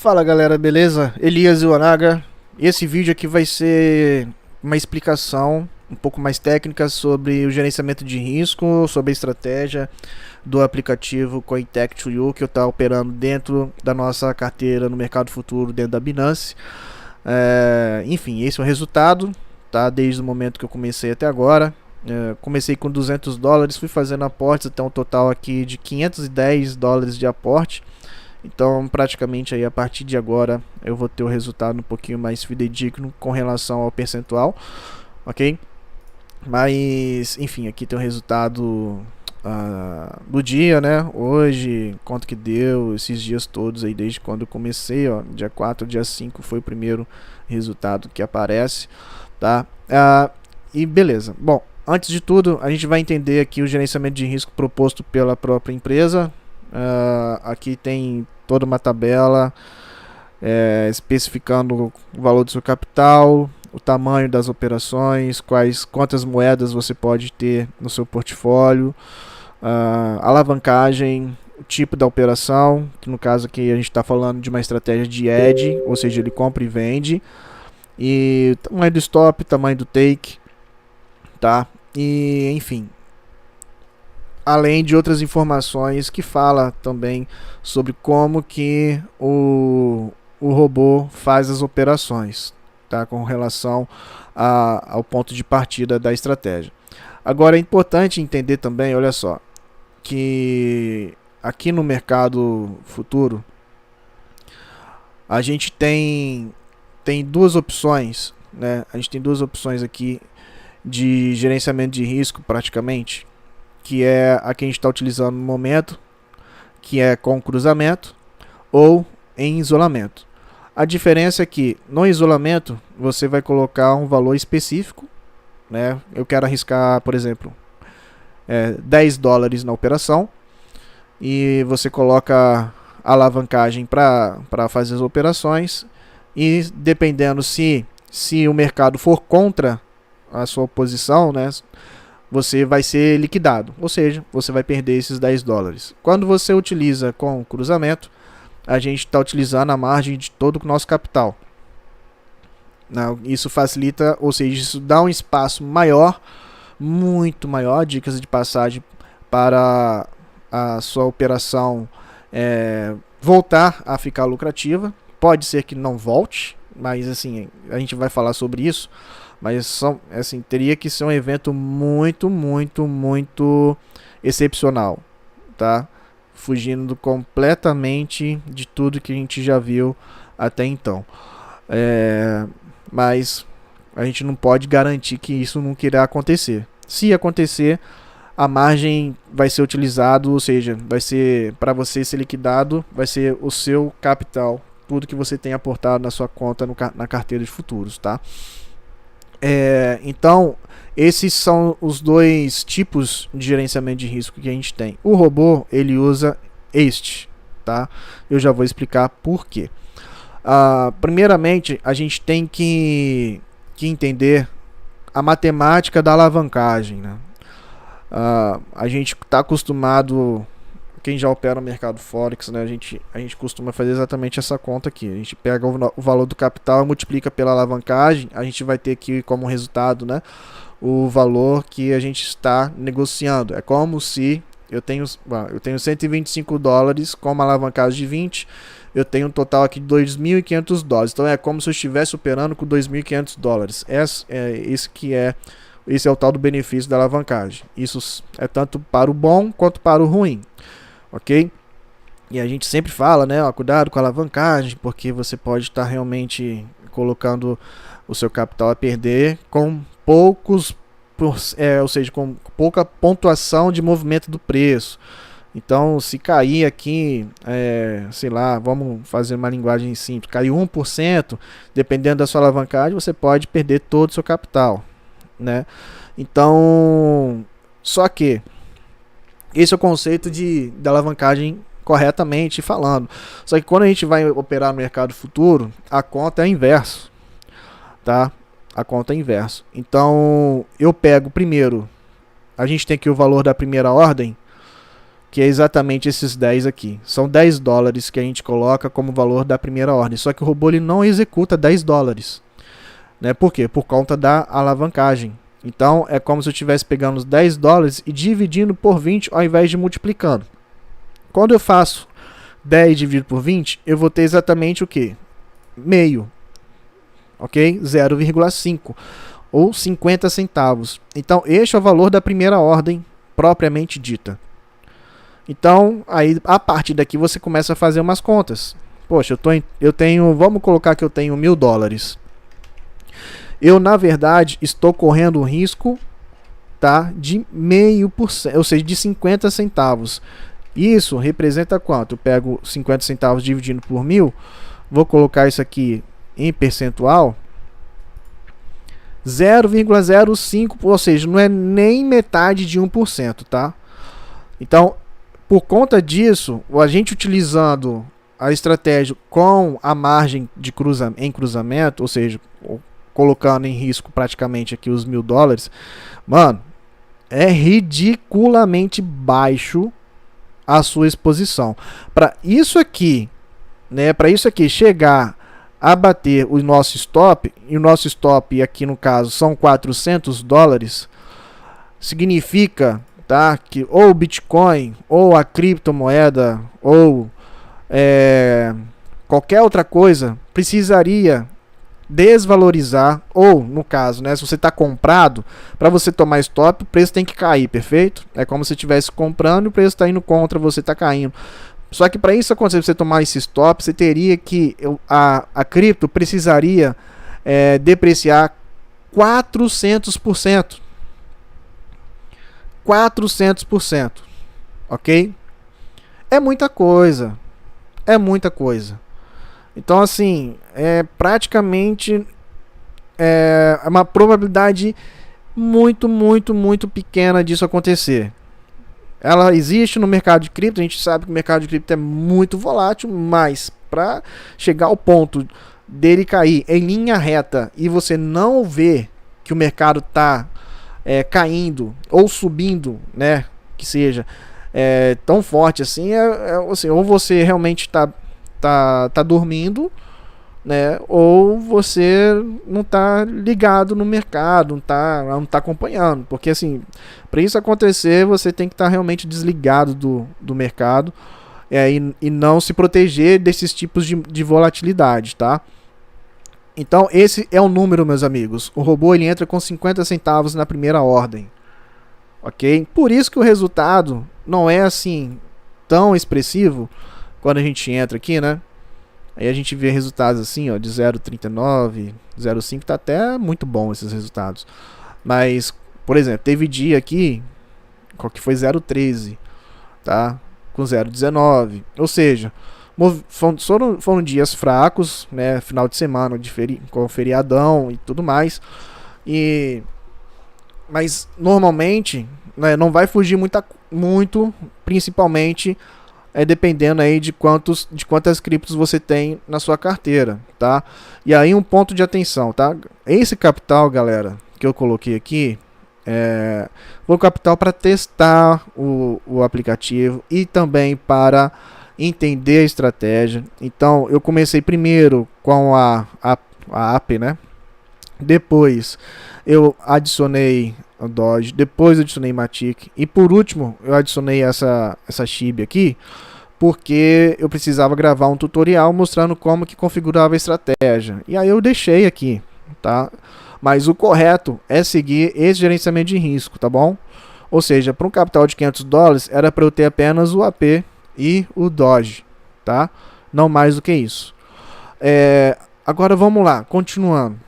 Fala galera, beleza? Elias Iwanaga. Esse vídeo aqui vai ser uma explicação um pouco mais técnica sobre o gerenciamento de risco, sobre a estratégia do aplicativo CoinTech2U que eu estou operando dentro da nossa carteira no mercado futuro dentro da Binance. Enfim, esse é o resultado, tá? Desde o momento que eu comecei até agora. Comecei com $200, fui fazendo aportes até um total aqui de $510 de aporte. Então, praticamente aí a partir de agora eu vou ter o resultado um pouquinho mais fidedigno com relação ao percentual, ok? Mas, enfim, aqui tem o resultado do dia, né? Hoje, quanto que deu, esses dias todos aí, desde quando eu comecei, ó, dia 4, dia 5 foi o primeiro resultado que aparece, tá? E beleza. Bom, antes de tudo, a gente vai entender aqui o gerenciamento de risco proposto pela própria empresa. Aqui tem toda uma tabela especificando o valor do seu capital, o tamanho das operações, quantas moedas você pode ter no seu portfólio, alavancagem, o tipo da operação, que no caso aqui a gente está falando de uma estratégia de edge, ou seja, ele compra e vende, e tamanho do stop, tamanho do take, tá? E enfim, além de outras informações que fala também sobre como que o robô faz as operações, tá? Com relação ao ponto de partida da estratégia. Agora é importante entender também, olha só, que aqui no mercado futuro a gente tem duas opções, né? A gente tem duas opções aqui de gerenciamento de risco praticamente, que é a que a gente está utilizando no momento, que é com cruzamento ou em isolamento. A diferença é que no isolamento você vai colocar um valor específico, né? Eu quero arriscar, por exemplo, $10 na operação, e você coloca a alavancagem para fazer as operações, e dependendo se o mercado for contra a sua posição, né, você vai ser liquidado, ou seja, você vai perder esses $10. Quando você utiliza com cruzamento, a gente está utilizando a margem de todo o nosso capital. Isso facilita, ou seja, isso dá um espaço maior, muito maior, dicas de passagem, para a sua operação voltar a ficar lucrativa. Pode ser que não volte, mas assim, a gente vai falar sobre isso. Mas assim, teria que ser um evento muito excepcional, tá? Fugindo completamente de tudo que a gente já viu até então. Mas a gente não pode garantir que isso nunca irá acontecer. Se acontecer, a margem vai ser utilizada, ou seja, vai ser para você ser liquidado, vai ser o seu capital, tudo que você tem aportado na sua conta na carteira de futuros, tá? Então, esses são os dois tipos de gerenciamento de risco que a gente tem. O robô, ele usa este, tá? Eu já vou explicar por quê. Primeiramente, a gente tem que entender a matemática da alavancagem, né? A gente está acostumado, quem já opera no mercado Forex, né, a gente costuma fazer exatamente essa conta aqui. A gente pega o valor do capital e multiplica pela alavancagem. A gente vai ter aqui como resultado, né, o valor que a gente está negociando. É como se eu tenho $125 com uma alavancagem de 20, eu tenho um total aqui de $2.500. Então é como se eu estivesse operando com $2.500. Esse é o tal do benefício da alavancagem. Isso é tanto para o bom quanto para o ruim. Ok? E a gente sempre fala, né, cuidado com a alavancagem, porque você pode estar realmente colocando o seu capital a perder com ou seja, com pouca pontuação de movimento do preço. Então, se cair aqui, sei lá, vamos fazer uma linguagem simples, cair 1%, dependendo da sua alavancagem, você pode perder todo o seu capital, né? Então, só que esse é o conceito da alavancagem corretamente falando. Só que quando a gente vai operar no mercado futuro, a conta é inverso, tá? A conta é inverso. Então, eu pego primeiro, a gente tem aqui o valor da primeira ordem, que é exatamente esses 10 aqui. São 10 dólares que a gente coloca como valor da primeira ordem. Só que o robô ele não executa 10 dólares. Né? Por quê? Por conta da alavancagem. Então é como se eu estivesse pegando os 10 dólares e dividindo por 20 ao invés de multiplicando. Quando eu faço 10 dividido por 20, eu vou ter exatamente o quê? Meio. Ok? 0,5 ou 50 centavos. Então este é o valor da primeira ordem propriamente dita. Então, aí a partir daqui você começa a fazer umas contas. Poxa, eu tenho, vamos colocar que eu tenho 1.000 dólares. Eu, na verdade, estou correndo o risco, tá, de 0,5%, ou seja, de 50 centavos. Isso representa quanto? Eu pego 50 centavos dividindo por 1.000, vou colocar isso aqui em percentual, 0,05, ou seja, não é nem metade de 1%, tá? Então, por conta disso, a gente utilizando a estratégia com a margem de em cruzamento, ou seja, colocando em risco praticamente aqui os 1.000 dólares, mano, é ridiculamente baixo a sua exposição. Para isso aqui, né, para isso aqui chegar a bater o nosso stop, e o nosso stop aqui no caso são 400 dólares, significa, tá, que ou o Bitcoin, ou a criptomoeda, ou qualquer outra coisa precisaria desvalorizar, ou no caso, né, se você está comprado, para você tomar stop, o preço tem que cair, perfeito? É como se estivesse comprando e o preço está indo contra, você está caindo. Só que para isso acontecer, você tomar esse stop, você teria que a cripto precisaria depreciar 400%. 400%, ok? É muita coisa. É muita coisa. Então, assim, praticamente uma probabilidade muito, muito, muito pequena disso acontecer. Ela existe no mercado de cripto, a gente sabe que o mercado de cripto é muito volátil, mas para chegar ao ponto dele cair em linha reta e você não ver que o mercado está caindo ou subindo, né, que seja tão forte assim, assim, ou você realmente tá dormindo, né, ou você não tá ligado no mercado, não tá acompanhando, porque assim, para isso acontecer, você tem que estar realmente desligado do mercado e não se proteger desses tipos de volatilidade, tá? Então esse é o número, meus amigos. O robô ele entra com 50 centavos na primeira ordem, ok? Por isso que o resultado não é assim tão expressivo quando a gente entra aqui, né? Aí a gente vê resultados assim, ó, de 0,39, 0,5, tá até muito bom esses resultados. Mas, por exemplo, teve dia aqui que foi 0,13, tá? Com 0,19. Ou seja, foram dias fracos, né? Final de semana com feriadão e tudo mais. Mas normalmente, né, não vai fugir muito, principalmente dependendo aí de quantas criptos você tem na sua carteira, tá? E aí um ponto de atenção, tá? Esse capital, galera, que eu coloquei aqui, foi o capital para testar o aplicativo e também para entender a estratégia. Então eu comecei primeiro com a app, né? Depois eu adicionei o Doge, depois eu adicionei Matic e por último eu adicionei essa SHIB aqui, porque eu precisava gravar um tutorial mostrando como que configurava a estratégia. E aí eu deixei aqui, tá? Mas o correto é seguir esse gerenciamento de risco, tá bom? Ou seja, para um capital de 500 dólares era para eu ter apenas o AP e o Doge, tá? Não mais do que isso. Agora vamos lá, continuando.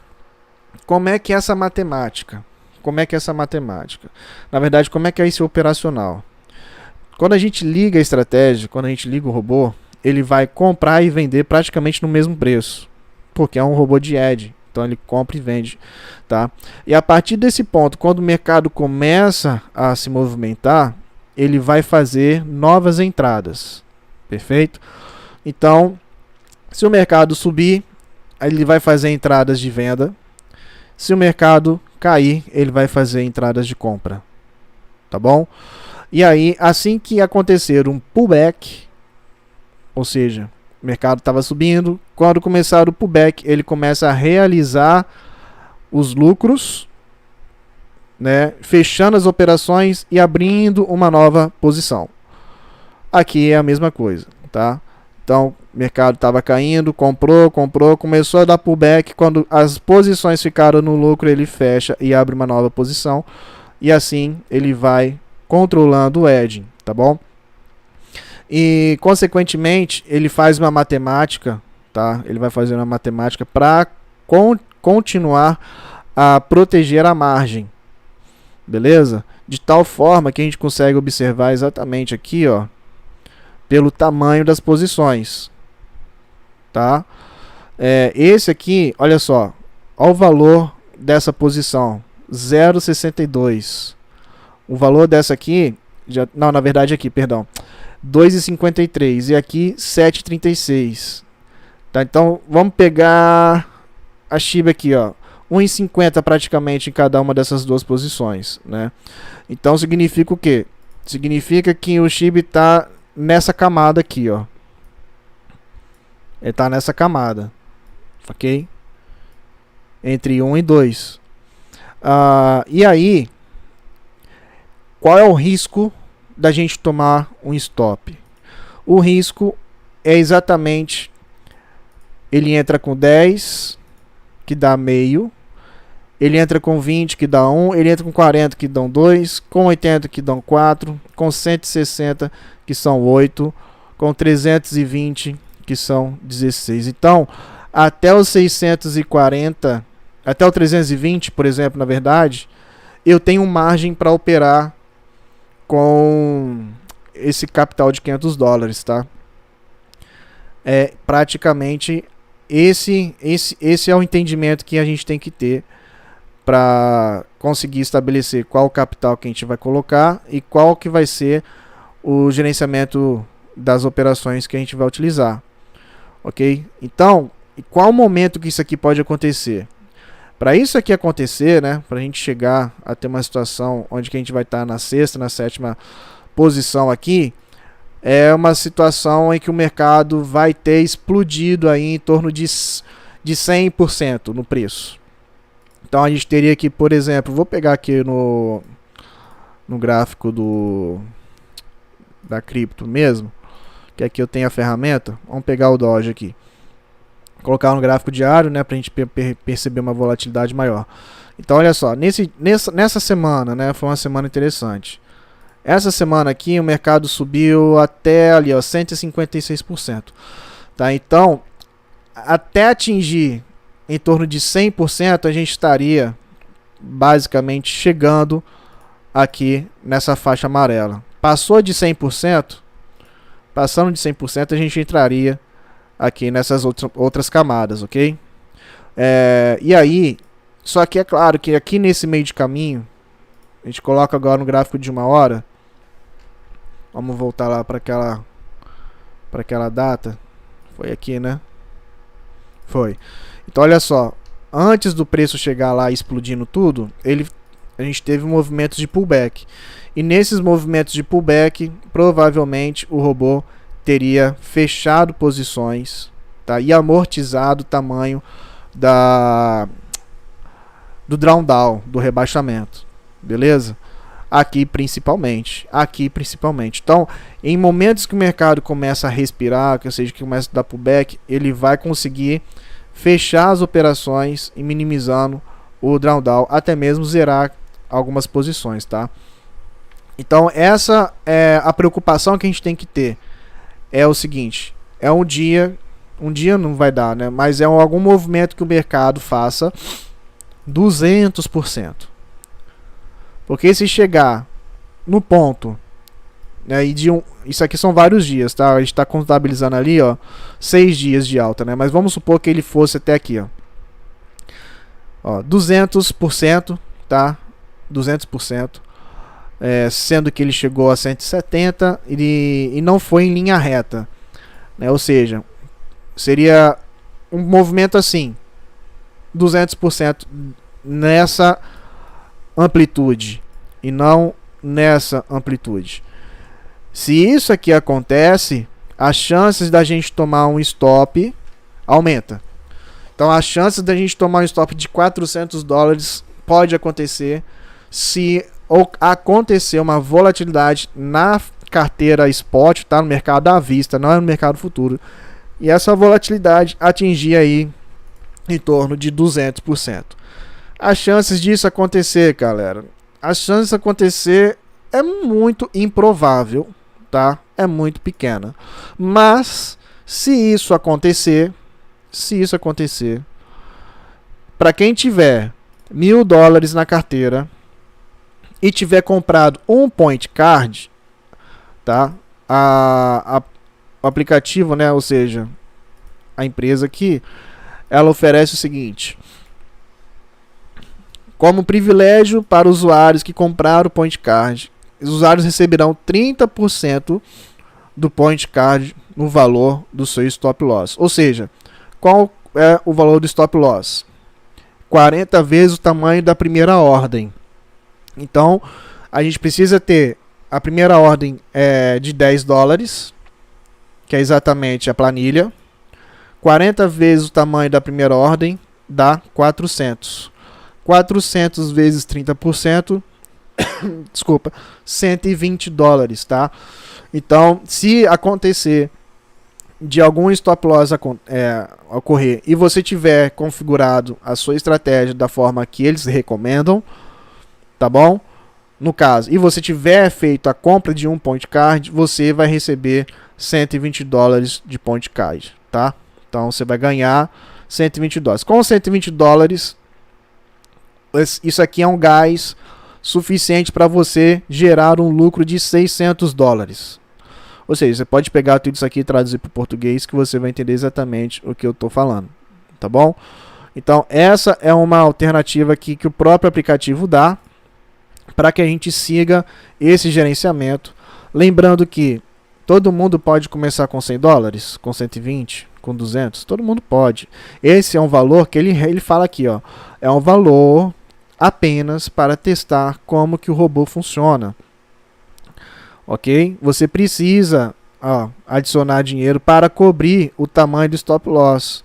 Como é que é essa matemática? Na verdade, como é que é esse operacional? Quando a gente liga a estratégia, quando a gente liga o robô, ele vai comprar e vender praticamente no mesmo preço, porque é um robô de edge, então ele compra e vende, tá? E a partir desse ponto, quando o mercado começa a se movimentar, ele vai fazer novas entradas, perfeito? Então, se o mercado subir, ele vai fazer entradas de venda. Se o mercado cair, ele vai fazer entradas de compra, tá bom? E aí, assim que acontecer um pullback, ou seja, o mercado estava subindo, quando começar o pullback, ele começa a realizar os lucros, né, fechando as operações e abrindo uma nova posição. Aqui é a mesma coisa, tá? Então, o mercado estava caindo, comprou, começou a dar pullback. Quando as posições ficaram no lucro, ele fecha e abre uma nova posição. E assim ele vai controlando o edging, tá bom? E, consequentemente, ele faz uma matemática, tá? Ele vai fazer uma matemática para continuar a proteger a margem, beleza? De tal forma que a gente consegue observar exatamente aqui, ó, pelo tamanho das posições, tá? Esse aqui, olha só, olha o valor dessa posição, 0,62. O valor dessa aqui, não, na verdade aqui, perdão, 2,53 e aqui 7,36. Tá? Então vamos pegar a Shiba aqui, ó, 1,50 praticamente em cada uma dessas duas posições, né? Então significa o quê? Significa que o Shiba está nessa camada aqui, ó. Ele está nessa camada, ok? Entre 1 e 2. E aí, qual é o risco da gente tomar um stop? O risco é exatamente, ele entra com 10, que dá meio, ele entra com 20, que dá 1, ele entra com 40, que dão 2, com 80, que dão 4, com 160, que são 8, com 320, que são 16. Então, até os 640, até o 320, por exemplo, na verdade, eu tenho margem para operar com esse capital de $500, tá? É praticamente esse é o entendimento que a gente tem que ter para conseguir estabelecer qual o capital que a gente vai colocar e qual que vai ser o gerenciamento das operações que a gente vai utilizar, ok? Então, qual o momento que isso aqui pode acontecer? Para isso aqui acontecer, né, para a gente chegar a ter uma situação onde que a gente vai estar na sexta, na sétima posição aqui, é uma situação em que o mercado vai ter explodido aí em torno de 100% no preço. Então a gente teria aqui, por exemplo, vou pegar aqui no gráfico da cripto mesmo, que aqui eu tenho a ferramenta. Vamos pegar o Doge aqui, colocar no gráfico diário, né, para a gente perceber uma volatilidade maior. Então olha só, nessa semana, né, foi uma semana interessante. Essa semana aqui o mercado subiu até ali, ó, 156%. Tá? Então, até atingir em torno de 100%, a gente estaria basicamente chegando aqui nessa faixa amarela. Passou de 100%, passando de 100%, a gente entraria aqui nessas outras camadas, ok? E aí, só que é claro que aqui nesse meio de caminho, a gente coloca agora no gráfico de 1 hora. Vamos voltar lá para aquela data. Foi aqui, né? Foi. Então olha só, antes do preço chegar lá explodindo tudo, a gente teve movimentos de pullback. E nesses movimentos de pullback, provavelmente o robô teria fechado posições, tá? E amortizado o tamanho do drawdown, do rebaixamento. Beleza? Aqui principalmente. Então, em momentos que o mercado começa a respirar, ou seja, que começa a dar pullback, ele vai conseguir fechar as operações e minimizando o drawdown, até mesmo zerar algumas posições, tá? Então, essa é a preocupação que a gente tem que ter. É o seguinte, é um dia não vai dar, né? Mas é algum movimento que o mercado faça 200%. Porque se chegar no ponto, né, isso aqui são vários dias, tá? A gente está contabilizando ali, ó, 6 dias de alta, né? Mas vamos supor que ele fosse até aqui, ó 200%, tá? 200%, sendo que ele chegou a 170 e não foi em linha reta, né? Ou seja, seria um movimento assim, 200% nessa amplitude e não nessa amplitude. Se isso aqui acontece, as chances da gente tomar um stop aumenta. Então as chances da gente tomar um stop de $400 pode acontecer se acontecer uma volatilidade na carteira spot, tá? No mercado à vista, não é no mercado futuro. E essa volatilidade atingir aí em torno de 200%. As chances disso acontecer, galera, as chances de acontecer é muito improvável, tá? É muito pequena. Mas se isso acontecer, para quem tiver $1.000 na carteira e tiver comprado um point card, tá? O aplicativo, né? Ou seja, a empresa aqui, ela oferece o seguinte: como privilégio para usuários que compraram o point card, os usuários receberão 30% do point card no valor do seu stop loss. Ou seja, qual é o valor do stop loss? 40 vezes o tamanho da primeira ordem. Então, a gente precisa ter a primeira ordem de $10, que é exatamente a planilha. 40 vezes o tamanho da primeira ordem dá 400. 400 vezes 30%, desculpa, $120, tá? Então, se acontecer de algum stop loss ocorrer e você tiver configurado a sua estratégia da forma que eles recomendam, tá bom? No caso, e você tiver feito a compra de um point card, você vai receber $120 de point card, tá? Então você vai ganhar $120. Com $120, isso aqui é um gás suficiente para você gerar um lucro de $600. Ou seja, você pode pegar tudo isso aqui e traduzir para o português que você vai entender exatamente o que eu estou falando, tá bom? Então essa é uma alternativa aqui que o próprio aplicativo dá para que a gente siga esse gerenciamento. Lembrando que todo mundo pode começar com $100, com 120, com 200, todo mundo pode. Esse é um valor que ele fala aqui, ó, é um valor apenas para testar como que o robô funciona. Ok? Você precisa adicionar dinheiro para cobrir o tamanho do stop loss.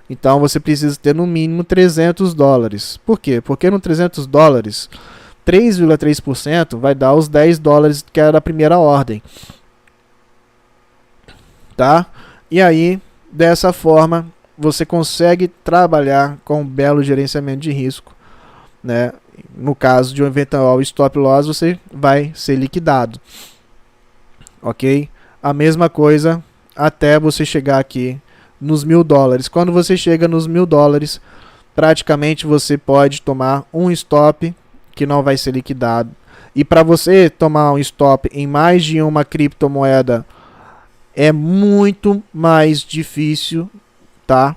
Então você precisa ter no mínimo $300. Por quê? Porque no $300, 3,3% vai dar os $10 que era a primeira ordem. Tá? E aí, dessa forma, você consegue trabalhar com um belo gerenciamento de risco, né? No caso de um eventual stop loss, você vai ser liquidado. Ok? A mesma coisa até você chegar aqui nos $1.000. Quando você chega nos $1.000, praticamente você pode tomar um stop que não vai ser liquidado. E para você tomar um stop em mais de uma criptomoeda é muito mais difícil, tá?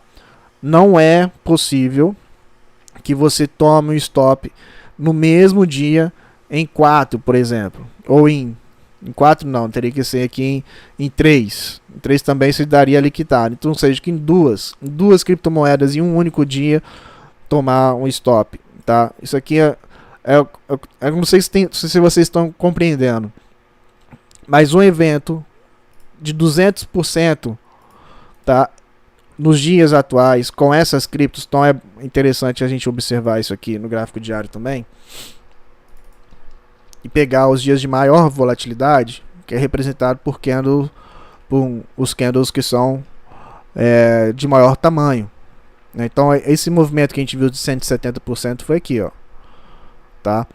Não é possível que você tome um stop no mesmo dia em 4, por exemplo, ou em 4 não, teria que ser aqui em 3. Em 3 também se daria liquidado. Então, seja que em duas criptomoedas em um único dia tomar um stop, tá? Isso aqui eu não sei se vocês estão compreendendo, mas um evento de 200%, tá? Nos dias atuais, com essas criptos, então é interessante a gente observar isso aqui no gráfico diário também. E pegar os dias de maior volatilidade, que é representado por os candles que são de maior tamanho. Então esse movimento que a gente viu de 170% foi aqui, ó. Tá?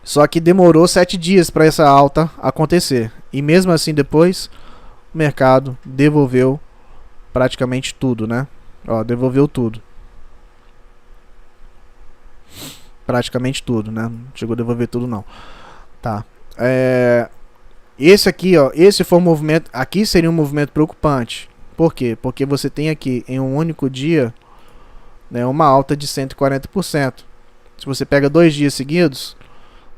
Só que demorou 7 dias para essa alta acontecer. E mesmo assim depois o mercado devolveu praticamente tudo, né? Ó, devolveu tudo. Praticamente tudo, né? Não chegou a devolver tudo não. Tá. Esse aqui, ó, esse foi um movimento, aqui seria um movimento preocupante. Por quê? Porque você tem aqui em um único dia, né, uma alta de 140%. Se você pega 2 dias seguidos,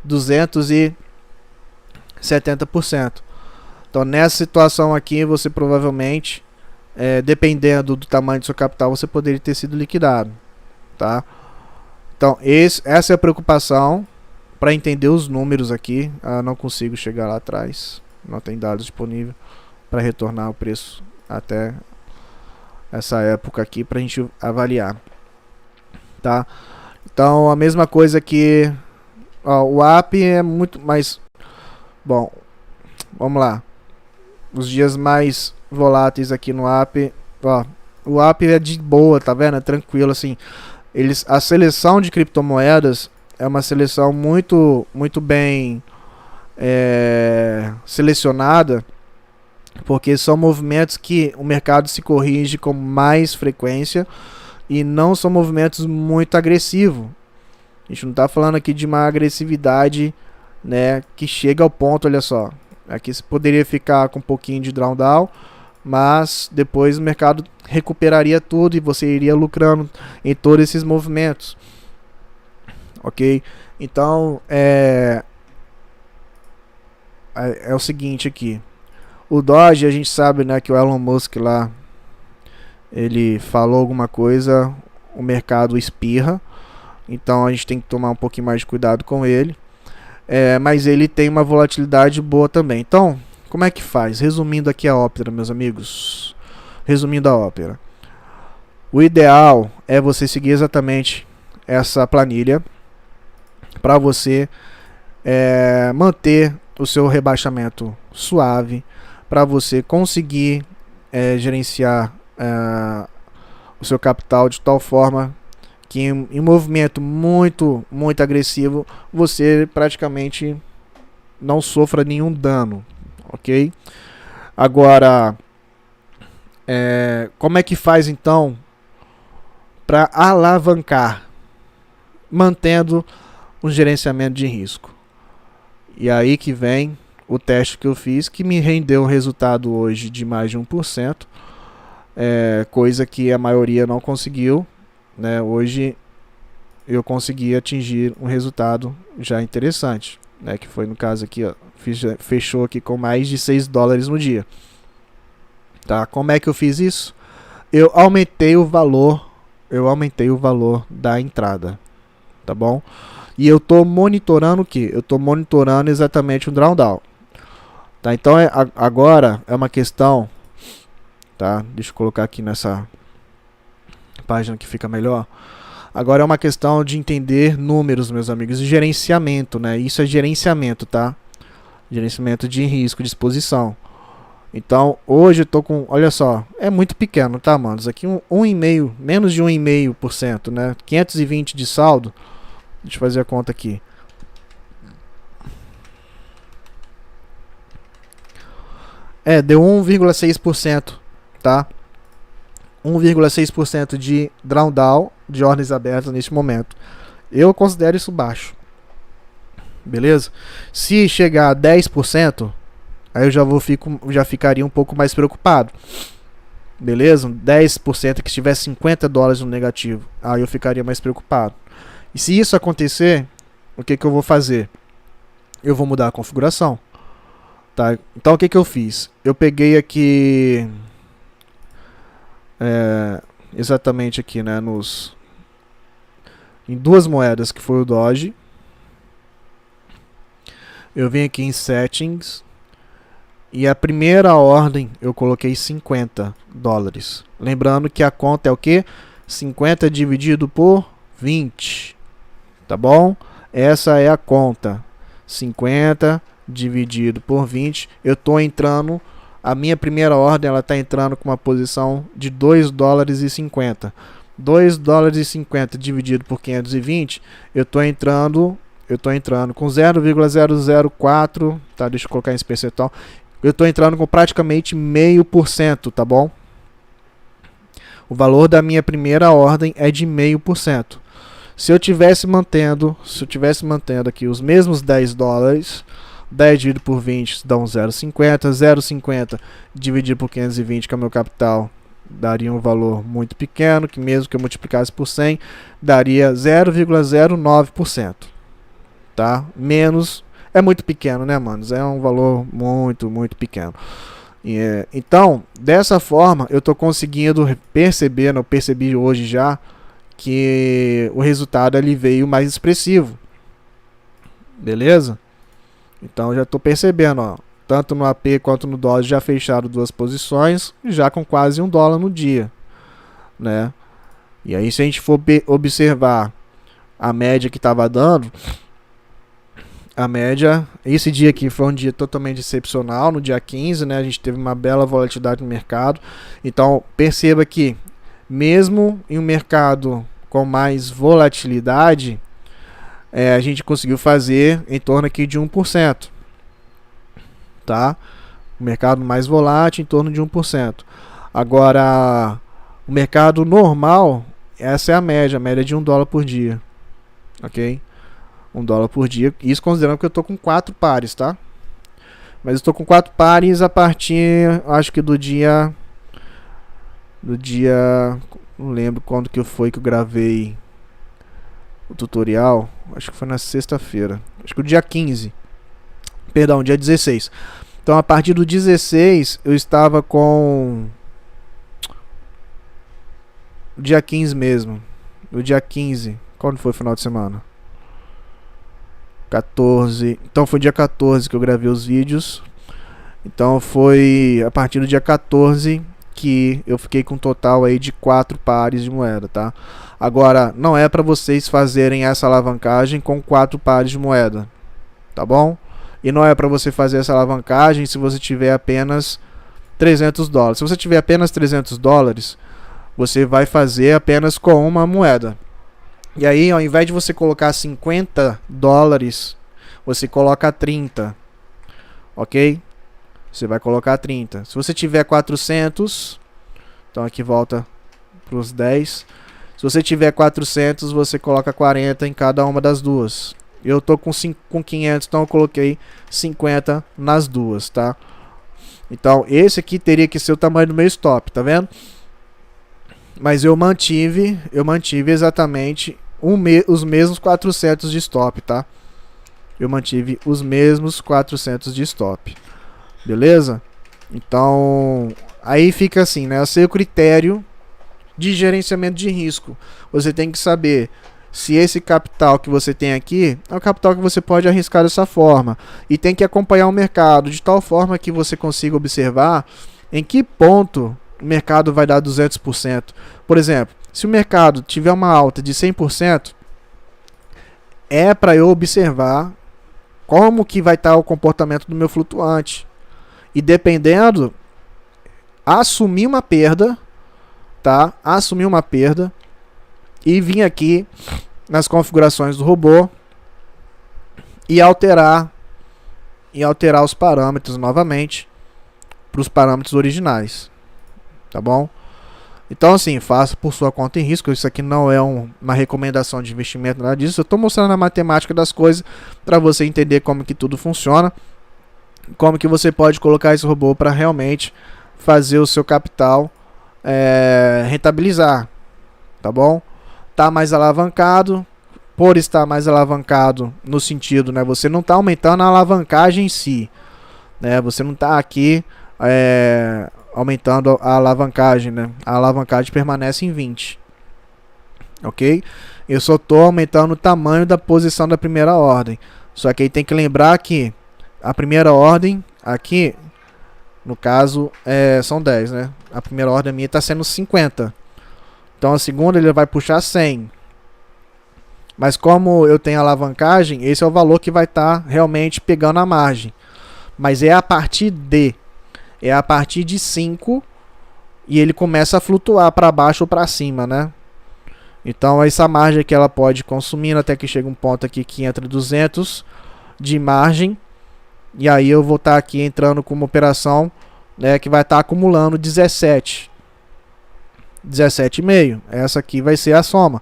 270%. Então nessa situação aqui, você provavelmente, dependendo do tamanho do seu capital, você poderia ter sido liquidado, tá? Então essa é a preocupação, para entender os números aqui. Não consigo chegar lá atrás, não tem dados disponíveis para retornar o preço até essa época aqui para a gente avaliar, tá? Então a mesma coisa que o app é muito mais bom. Vamos lá, os dias mais voláteis aqui no app, o app é de boa, tá vendo? É tranquilo assim. A seleção de criptomoedas é uma seleção muito bem selecionada, porque são movimentos que o mercado se corrige com mais frequência e não são movimentos muito agressivos. A gente não está falando aqui de uma agressividade, né, que chega ao ponto, olha só, aqui você poderia ficar com um pouquinho de drawdown, mas depois o mercado recuperaria tudo e você iria lucrando em todos esses movimentos, ok? Então é o seguinte aqui, o Doge, a gente sabe, né, que o Elon Musk lá, ele falou alguma coisa, o mercado espirra, então a gente tem que tomar um pouquinho mais de cuidado com ele, mas ele tem uma volatilidade boa também. Então, como é que faz? Resumindo aqui a ópera, meus amigos. Resumindo a ópera. O ideal é você seguir exatamente essa planilha para você manter o seu rebaixamento suave, para você conseguir gerenciar o seu capital de tal forma que em movimento muito agressivo você praticamente não sofra nenhum dano, ok? Agora, como é que faz então para alavancar, mantendo um gerenciamento de risco? E aí que vem o teste que eu fiz, que me rendeu um resultado hoje de mais de 1%, coisa que a maioria não conseguiu, né? Hoje eu consegui atingir um resultado já interessante, né? Que foi no caso aqui, ó, fechou aqui com mais de $6 no dia, tá? Como é que eu fiz isso? Eu aumentei o valor da entrada, tá bom? E eu tô monitorando o que? Eu tô monitorando exatamente o drawdown, tá? Então agora é uma questão, tá? Deixa eu colocar aqui nessa página que fica melhor. Agora é uma questão de entender números, meus amigos, e gerenciamento, né? Isso é gerenciamento, tá? Gerenciamento de risco, de exposição. Então, hoje eu tô com, olha só, é muito pequeno, tá, manos? Aqui 1,5, menos de 1,5%, né? 520 de saldo. Deixa eu fazer a conta aqui. Deu 1,6%, tá? 1,6% de drawdown de ordens abertas neste momento. Eu considero isso baixo. Beleza? Se chegar a 10%, aí eu já ficaria um pouco mais preocupado. Beleza? 10% que estiver $50 no negativo, aí eu ficaria mais preocupado. E se isso acontecer, o que eu vou fazer? Eu vou mudar a configuração, tá? Então o que eu fiz? Eu peguei aqui exatamente aqui, né, em duas moedas, que foi o Doge. Eu vim aqui em Settings e a primeira ordem eu coloquei $50. Lembrando que a conta é o que? 50 dividido por 20, tá bom? Essa é a conta, 50 dividido por 20. Eu tô entrando, a minha primeira ordem, ela tá entrando com uma posição de $2,50. $2,50 dividido por 520, eu tô entrando com 0,004, tá? Deixa eu colocar em percentual. Eu tô entrando com praticamente 0,5%, tá bom? O valor da minha primeira ordem é de 0,5%. Se eu tivesse mantendo aqui os mesmos $10, 10 dividido por 20 dá um 0,50, 0,50 dividido por 520, que é o meu capital, daria um valor muito pequeno, que mesmo que eu multiplicasse por 100, daria 0,09%, tá? Menos, é muito pequeno, né, manos? É um valor muito pequeno. Então, dessa forma, eu tô conseguindo perceber, eu percebi hoje já, que o resultado ele veio mais expressivo, Beleza? Então já tô percebendo, ó, tanto no AP quanto no DOS já fecharam duas posições, já com quase $1 no dia, né? E aí se a gente for observar a média que estava dando, a média, esse dia aqui foi um dia totalmente excepcional, no dia 15, né? A gente teve uma bela volatilidade no mercado. Então perceba que mesmo em um mercado com mais volatilidade, a gente conseguiu fazer em torno aqui de 1%, tá? O mercado mais volátil em torno de 1%. Agora, o mercado normal, essa é a média de $1 por dia, ok? $1 por dia, isso considerando que eu tô com 4 pares, tá? Mas eu tô com 4 pares a partir, acho que do dia, não lembro quando que foi que eu gravei o tutorial, acho que foi na sexta-feira, acho que o dia 15, perdão, dia 16. Então a partir do 16 eu estava com o dia 15 mesmo, o dia 15, quando foi o final de semana? 14, então foi dia 14 que eu gravei os vídeos, então foi a partir do dia 14 que eu fiquei com um total aí de 4 pares de moeda, tá? Agora, não é para vocês fazerem essa alavancagem com 4 pares de moeda, tá bom? E não é para você fazer essa alavancagem se você tiver apenas $300. Se você tiver apenas $300, você vai fazer apenas com uma moeda. E aí, ao invés de você colocar $50, você coloca 30, ok? Você vai colocar 30. Se você tiver 400, então aqui volta para os 10. Se você tiver 400, você coloca 40 em cada uma das duas. Eu tô com 500, então eu coloquei 50 nas duas, tá? Então esse aqui teria que ser o tamanho do meu stop, tá vendo? Mas eu mantive exatamente os mesmos 400 de stop, tá? Eu mantive os mesmos 400 de stop. Beleza? Então, aí fica assim, né? O seu critério de gerenciamento de risco. Você tem que saber se esse capital que você tem aqui é o capital que você pode arriscar dessa forma. E tem que acompanhar o mercado de tal forma que você consiga observar em que ponto o mercado vai dar 200%. Por exemplo, se o mercado tiver uma alta de 100%, é para eu observar como que vai estar o comportamento do meu flutuante. E dependendo, assumir uma perda, tá? Assumir uma perda e vir aqui nas configurações do robô e alterar os parâmetros novamente para os parâmetros originais, tá bom? Então assim, faça por sua conta em risco. Isso aqui não é uma recomendação de investimento, nada disso. Eu estou mostrando a matemática das coisas para você entender como que tudo funciona, como que você pode colocar esse robô para realmente fazer o seu capital rentabilizar, tá bom? Tá mais alavancado, por estar mais alavancado no sentido, né? Você não está aumentando a alavancagem em si, né? Você não está aqui aumentando a alavancagem, né? A alavancagem permanece em 20, ok? Eu só estou aumentando o tamanho da posição da primeira ordem. Só que aí tem que lembrar que a primeira ordem aqui, no caso, são 10, né? A primeira ordem minha está sendo 50. Então a segunda ele vai puxar 100. Mas como eu tenho alavancagem, esse é o valor que vai estar realmente pegando a margem. Mas é a partir de 5 e ele começa a flutuar para baixo ou para cima, né? Então essa margem aqui ela pode ir consumindo até que chega um ponto aqui que entra 200 de margem. E aí eu vou estar aqui entrando com uma operação, né, que vai estar acumulando 17,5. Essa aqui vai ser a soma.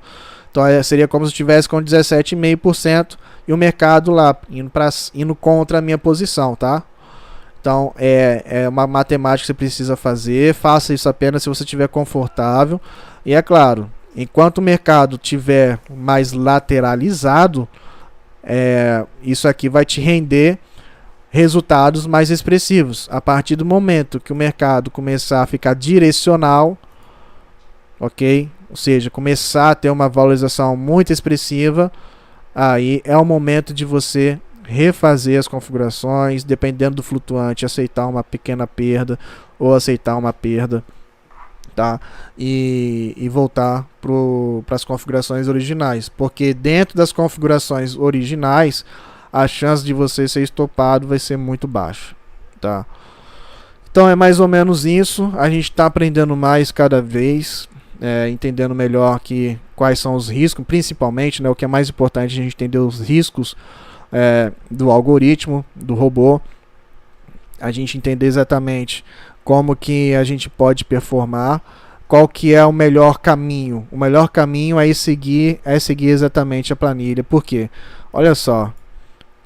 Então seria como se eu estivesse com 17,5% e o mercado lá indo contra a minha posição, tá? Então é uma matemática que você precisa fazer. Faça isso apenas se você estiver confortável. E é claro, enquanto o mercado estiver mais lateralizado, isso aqui vai te render resultados mais expressivos. A partir do momento que o mercado começar a ficar direcional, ok? Ou seja, começar a ter uma valorização muito expressiva, aí é o momento de você refazer as configurações, dependendo do flutuante, aceitar uma pequena perda ou aceitar uma perda, tá? E voltar para as configurações originais, porque dentro das configurações originais a chance de você ser estopado vai ser muito baixa, tá? Então é mais ou menos isso. A gente está aprendendo mais cada vez, entendendo melhor quais são os riscos, principalmente, né, o que é mais importante é a gente entender os riscos do algoritmo, do robô, a gente entender exatamente como que a gente pode performar, qual que é o melhor caminho. O melhor caminho é seguir exatamente a planilha. Por quê? Olha só,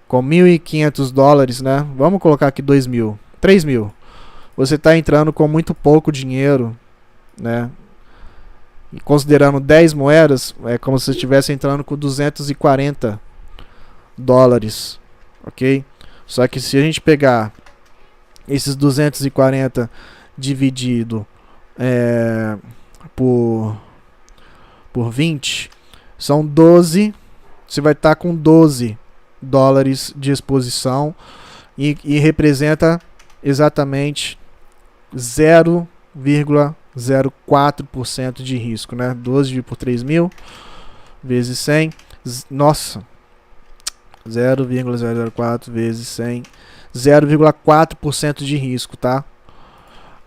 com $1.500, né? Vamos colocar aqui 2.000, 3.000. Você está entrando com muito pouco dinheiro, né? E considerando 10 moedas, é como se você estivesse entrando com $240, ok? Só que se a gente pegar esses 240 dividido por 20, são 12. Você vai estar com $12 de exposição e representa exatamente 0,04% de risco, né? 12 por 3.000 vezes 100, nossa, 0,004 vezes 100, 0,4% de risco, tá?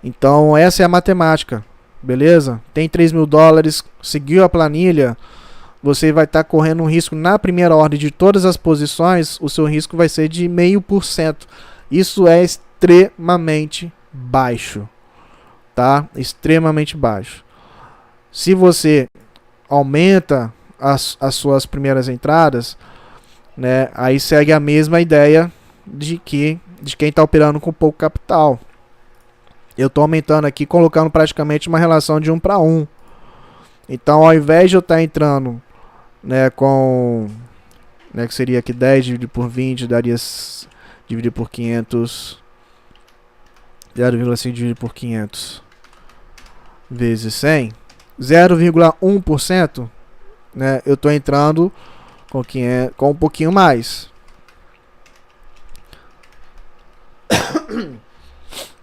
Então essa é a matemática, beleza? Tem $3.000, seguiu a planilha, você vai estar correndo um risco na primeira ordem de todas as posições, o seu risco vai ser de 0,5%. Isso é extremamente baixo, tá? Extremamente baixo. Se você aumenta as suas primeiras entradas, né, aí segue a mesma ideia de quem está operando com pouco capital. Eu estou aumentando aqui, colocando praticamente uma relação de 1 para 1. Então, ao invés de eu estar entrando, né, que seria aqui 10 dividido por 20, daria dividir por 500, 0,5 dividido por 500 vezes 100, 0,1%, né, eu estou entrando com um pouquinho mais.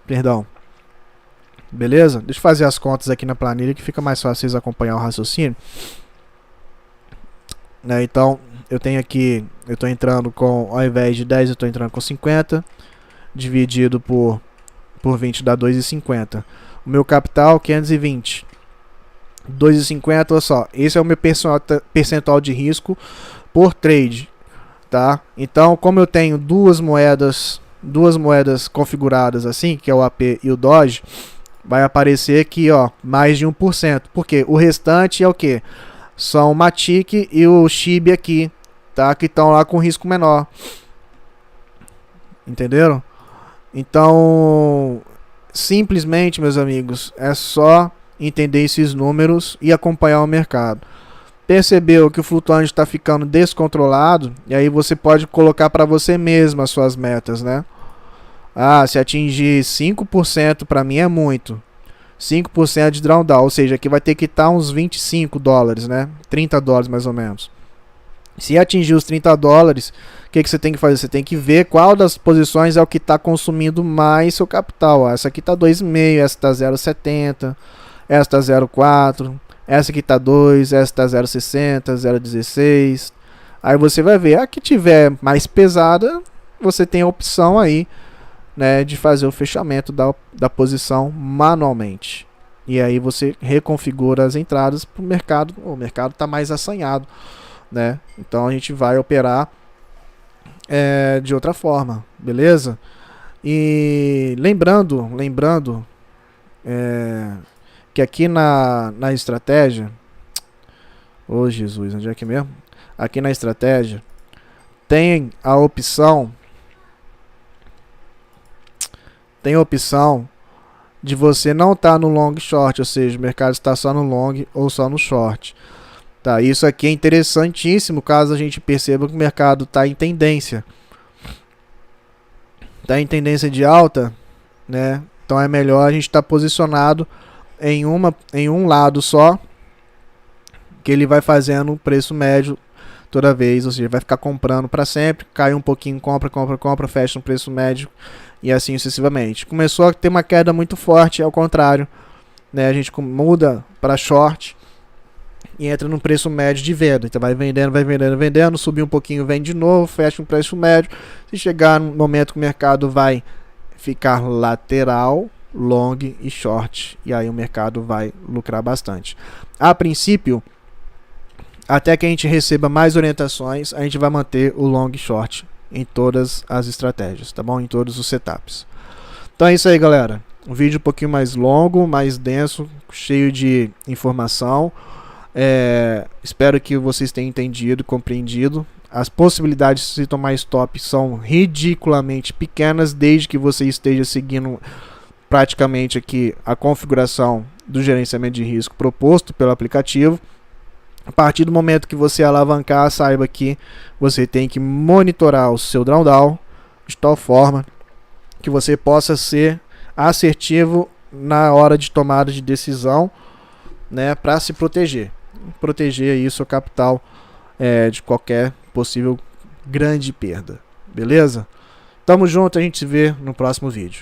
Perdão. Beleza? Deixa eu fazer as contas aqui na planilha que fica mais fácil vocês acompanhar o raciocínio. Né, então, eu tenho aqui, eu estou entrando com, ao invés de 10, eu estou entrando com 50, dividido por 20 dá 2,50. O meu capital, 520. 2,50, olha só, esse é o meu percentual de risco por trade, tá? Então, como eu tenho duas moedas configuradas assim, que é o AP e o Doge, vai aparecer aqui, ó, mais de 1%, porque o restante é o que? São o Matic e o Shiba aqui, tá? Que estão lá com risco menor. Entenderam? Então, simplesmente, meus amigos, é só entender esses números e acompanhar o mercado. Percebeu que o flutuante está ficando descontrolado, e aí você pode colocar para você mesmo as suas metas, né? Ah, se atingir 5% para mim é muito. 5% de drawdown, ou seja, aqui vai ter que estar uns $25, né? $30 mais ou menos. Se atingir os $30, o que você tem que fazer? Você tem que ver qual das posições é o que está consumindo mais seu capital. Ó, essa aqui está 2,5, essa está 0,70, essa está 0,4, essa aqui está 2, essa está 0,60, 0,16. Aí você vai ver, a que tiver mais pesada, você tem a opção aí, né, de fazer o fechamento da posição manualmente. E aí você reconfigura as entradas para o mercado. O mercado está mais assanhado, né? Então a gente vai operar de outra forma, beleza? E lembrando que aqui na estratégia, ô Jesus, onde é que é mesmo? Aqui na estratégia tem a opção de você não estar no long short, ou seja, o mercado está só no long ou só no short. Tá, isso aqui é interessantíssimo caso a gente perceba que o mercado está em tendência. Está em tendência de alta, né? Então é melhor a gente estar posicionado em um lado só, que ele vai fazendo um preço médio toda vez, ou seja, vai ficar comprando para sempre, cai um pouquinho, compra, fecha no preço médio e assim sucessivamente. Começou a ter uma queda muito forte, ao contrário, né? A gente muda para short e entra no preço médio de venda. Então vai vendendo, subir um pouquinho, vende de novo, fecha no preço médio. Se chegar no momento que o mercado vai ficar lateral, long e short, e aí o mercado vai lucrar bastante. A princípio, até que a gente receba mais orientações, a gente vai manter o long e short em todas as estratégias, tá bom? Em todos os setups. Então é isso aí, galera. Um vídeo um pouquinho mais longo, mais denso, cheio de informação. Espero que vocês tenham entendido, compreendido. As possibilidades de se tomar stop são ridiculamente pequenas, desde que você esteja seguindo praticamente aqui a configuração do gerenciamento de risco proposto pelo aplicativo. A partir do momento que você alavancar, saiba que você tem que monitorar o seu drawdown de tal forma que você possa ser assertivo na hora de tomada de decisão, né, para se proteger aí o seu capital de qualquer possível grande perda. Beleza? Tamo junto, a gente se vê no próximo vídeo.